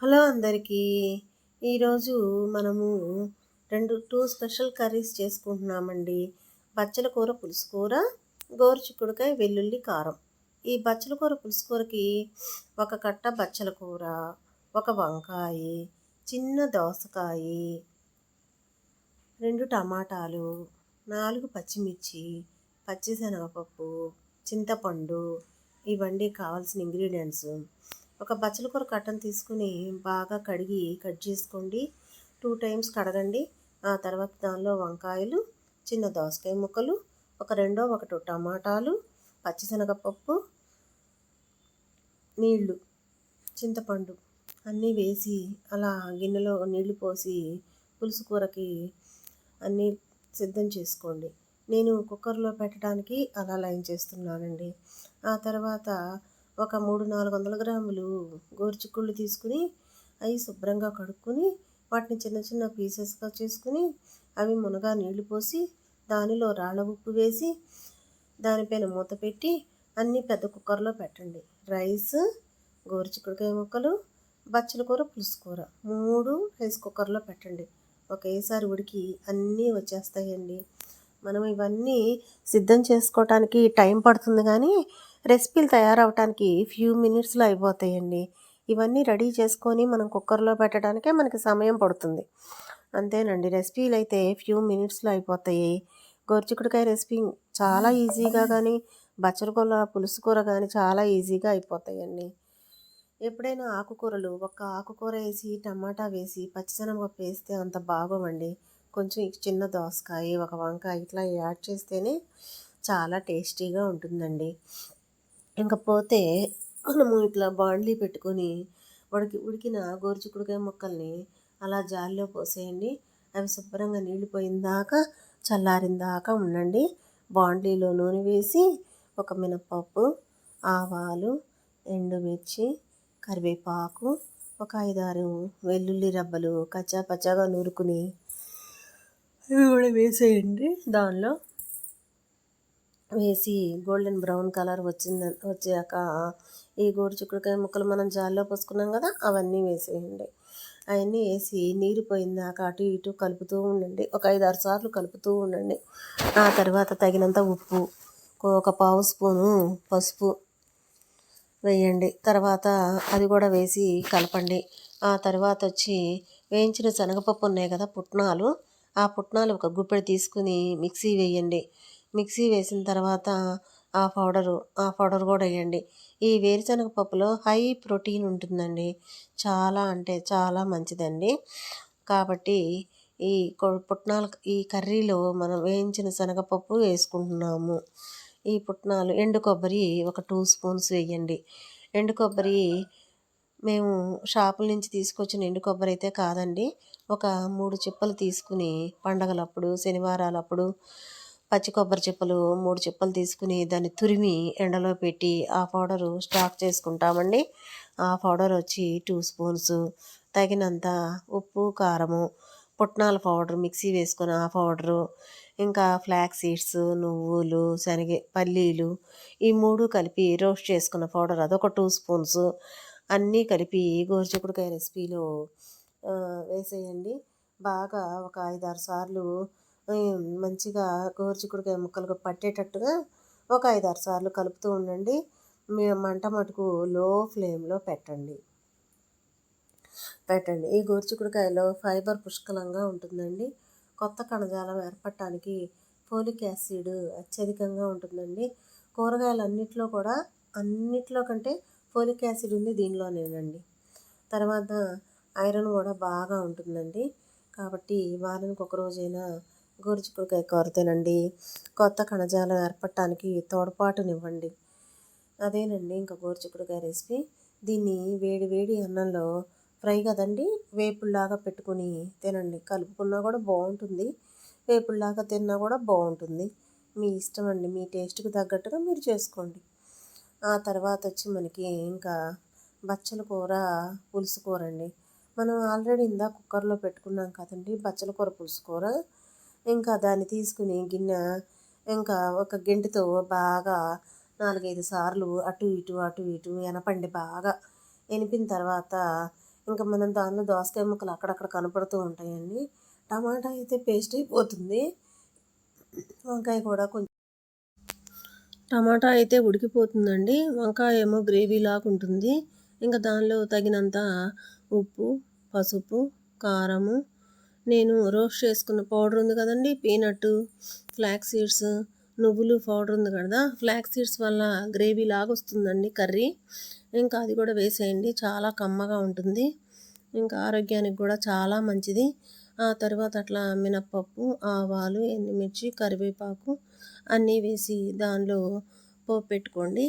Hello అందరికీ. ఈరోజు మనము 2 స్పెషల్ కర్రీస్ చేసుకుంటున్నామండి. బచ్చల కూర, పులుసు కూర, గోరుచిక్కుడుకాయ, వెల్లుల్లి కారం. ఈ బచ్చల కూర, పులుసు కూరకి ఒక కట్ట బచ్చల కూర, ఒక వంకాయ, చిన్న దోసకాయ, 2 టమాటాలు, 4 పచ్చిమిర్చి, పచ్చిశనగపప్పు, చింతపండు. ఇవన్నీ కావాల్సిన ఇంగ్రీడియంట్స్. ఒక బచ్చల కూర కట్టను తీసుకుని బాగా కడిగి కట్ చేసుకోండి. 2 టైమ్స్ కడగండి. ఆ తర్వాత దానిలో వంకాయలు, చిన్న దోసకాయ ముక్కలు, ఒకటో టమాటాలు, పచ్చిశనగపప్పు, నీళ్లు, చింతపండు అన్నీ వేసి అలా గిన్నెలో నీళ్లు పోసి పులుసు కూరకి అన్నీ సిద్ధం చేసుకోండి. నేను కుక్కర్లో పెట్టడానికి అలా లైన్ చేస్తున్నానండి. ఆ తర్వాత ఒక 300-400 గ్రాములు గోరుచిక్కుళ్ళు తీసుకుని అవి శుభ్రంగా కడుక్కొని వాటిని చిన్న చిన్న పీసెస్గా చేసుకుని అవి మునగా నీళ్లు పోసి దానిలో రాళ్ళ ఉప్పు వేసి దానిపైన మూత పెట్టి అన్నీ పెద్ద కుక్కర్లో పెట్టండి. రైస్, గోరుచిక్కుడుకాయ ముక్కలు, బచ్చల కూర, పులుసు కూర 3 రైస్ కుక్కర్లో పెట్టండి. ఒకేసారి ఉడికి అన్నీ వచ్చేస్తాయండి. మనం ఇవన్నీ సిద్ధం చేసుకోవటానికి టైం పడుతుంది, కానీ రెసిపీలు తయారవటానికి ఫ్యూ మినిట్స్లో అయిపోతాయండి. ఇవన్నీ రెడీ చేసుకొని మనం కుక్కర్లో పెట్టడానికే మనకి సమయం పడుతుంది. అంతేనండి. రెసిపీలు అయితే ఫ్యూ మినిట్స్లో అయిపోతాయి. గోరుచిక్కుడుకాయ రెసిపీ చాలా ఈజీగా, కానీ బచ్చల కూర, పులుసు కూర కానీ చాలా ఈజీగా అయిపోతాయండి. ఎప్పుడైనా ఆకుకూరలు ఒక ఆకుకూర వేసి టమాటా వేసి పచ్చిశనగపప్పు వేస్తే అంత బాగోవండి. కొంచెం చిన్న దోసకాయ, ఒక వంకాయ ఇట్లా యాడ్ చేస్తేనే చాలా టేస్టీగా ఉంటుందండి. ఇంకపోతే మనము ఇట్లా బాండ్లీ పెట్టుకొని ఉడికిన గోరుచిక్కుడుకాయ ముక్కల్ని అలా జాలిలో పోసేయండి. అవి శుభ్రంగా నీళ్ళు పోయిన దాకా చల్లారిన దాకా ఉండండి. బాండ్లీలో నూనె వేసి ఒక మినపప్పు, ఆవాలు, ఎండుమిర్చి, కరివేపాకు, ఒక 5-6 వెల్లుల్లి రబ్బలు కచ్చా పచ్చాగా నూరుకుని ఇవి కూడా వేసేయండి. దానిలో వేసి గోల్డెన్ బ్రౌన్ కలర్ వచ్చాక ఈ గోరుచిక్కుడుకాయ ముక్కలు మనం జాల్లో పోసుకున్నాం కదా, అవన్నీ వేసేయండి. అవన్నీ వేసి నీరు పోయిందాక అటు ఇటు కలుపుతూ ఉండండి. ఒక 5-6 సార్లు కలుపుతూ ఉండండి. ఆ తర్వాత తగినంత ఉప్పు, ఒక పావు స్పూను పసుపు వేయండి. తర్వాత అది కూడా వేసి కలపండి. ఆ తర్వాత వచ్చి వేయించిన శనగపప్పు ఉన్నాయి కదా, పుట్నాలు, ఆ పుట్నాలు ఒక గుప్పెడు తీసుకుని మిక్సీ వేయండి. మిక్సీ వేసిన తర్వాత ఆ పౌడర్ కూడా వేయండి. ఈ వేరుశనగ పప్పులో హై ప్రోటీన్ ఉంటుందండి. చాలా అంటే చాలా మంచిదండి. కాబట్టి ఈ ఈ కర్రీలో మనం వేయించిన శనగపప్పు వేసుకుంటున్నాము. ఈ పుట్నాలు, ఎండు కొబ్బరి ఒక 2 స్పూన్స్ వేయండి. ఎండు కొబ్బరి మేము షాపుల నుంచి తీసుకొచ్చిన ఎండు కొబ్బరి అయితే కాదండి. ఒక 3 చిప్పలు తీసుకుని పండగలప్పుడు, శనివారాలప్పుడు పచ్చి కొబ్బరి చిప్పలు 3 చిప్పలు తీసుకుని దాన్ని తురిమి ఎండలో పెట్టి ఆ పౌడరు స్టాక్ చేసుకుంటామండి. ఆ పౌడర్ వచ్చి 2 స్పూన్స్, తగినంత ఉప్పు, కారము, పుట్నాల పౌడర్ మిక్సీ వేసుకొని ఆ పౌడరు, ఇంకా ఫ్లాక్ సీడ్స్, నువ్వులు, పల్లీలు ఈ 3 కలిపి రోస్ట్ చేసుకున్న పౌడర్ అదొక 2 స్పూన్స్ అన్నీ కలిపి గోరుచిక్కుడుకాయ రెసిపీలో వేసేయండి. బాగా ఒక 5-6 సార్లు మంచిగా గోరుచిక్కుడుకాయ ముక్కలకు పట్టేటట్టుగా ఒక 5-6 సార్లు కలుపుతూ ఉండండి. మీ మంట మటుకు లో ఫ్లేమ్లో పెట్టండి. ఈ గోరుచిక్కుడుకాయలో ఫైబర్ పుష్కలంగా ఉంటుందండి. కొత్త కణజాలం ఏర్పడటానికి ఫోలిక్ యాసిడ్ అత్యధికంగా ఉంటుందండి. అన్నిట్లో కంటే ఫోలిక్ యాసిడ్ ఉంది దీనిలోనేనండి. తర్వాత ఐరన్ కూడా బాగా ఉంటుందండి. కాబట్టి వారానికి ఒక రోజైనా గోరుచిక్కుడుకాయ కూర తినండి. కొత్త కణజాలం ఏర్పడటానికి తోడ్పాటునివ్వండి. అదేనండి ఇంకా గోరుచిక్కుడుకాయ రెసిపీ. దీన్ని వేడి వేడి అన్నంలో ఫ్రై కదండి, వేపుల్లాగా పెట్టుకుని తినండి. కలుపుకున్నా కూడా బాగుంటుంది, వేపుల్లాగా తిన్నా కూడా బాగుంటుంది. మీ ఇష్టం అండి. మీ టేస్ట్కి తగ్గట్టుగా మీరు చేసుకోండి. ఆ తర్వాత వచ్చి మనకి ఇంకా బచ్చల కూర, పులుసు కూర అండి. మనం ఆల్రెడీ ఇందాక కుక్కర్లో పెట్టుకున్నాం కదండి బచ్చల కూర, పులుసు కూర. ఇంకా దాన్ని తీసుకుని గిన్నె ఇంకా ఒక గెంటితో బాగా 4-5 సార్లు అటు ఇటు ఎనపండి. బాగా ఎనిపిన తర్వాత ఇంకా మనం దానిలో దోసకాయ ముక్కలు అక్కడక్కడ కనపడుతూ ఉంటాయండి. టమాటా అయితే పేస్ట్ అయిపోతుంది. వంకాయ కూడా కొంచెం టమాటా అయితే ఉడికిపోతుందండి. వంకాయ ఏమో గ్రేవీలాగా ఉంటుంది. ఇంకా దానిలో తగినంత ఉప్పు, పసుపు, కారము, నేను రోస్ట్ చేసుకున్న పౌడర్ ఉంది కదండీ! పీనట్టు, ఫ్లాక్స్ సీడ్స్, నువ్వులు పౌడర్ ఉంది కదా! ఫ్లాక్స్ సీడ్స్ వల్ల గ్రేవీ లాగా వస్తుందండి కర్రీ. ఇంకా అది కూడా వేసేయండి. చాలా కమ్మగా ఉంటుంది. ఇంకా ఆరోగ్యానికి కూడా చాలా మంచిది. ఆ తర్వాత అట్లా మినప్పప్పు, ఆవాలు, ఎండుమిర్చి, కరివేపాకు అన్నీ వేసి దానిలో పోపు పెట్టుకోండి.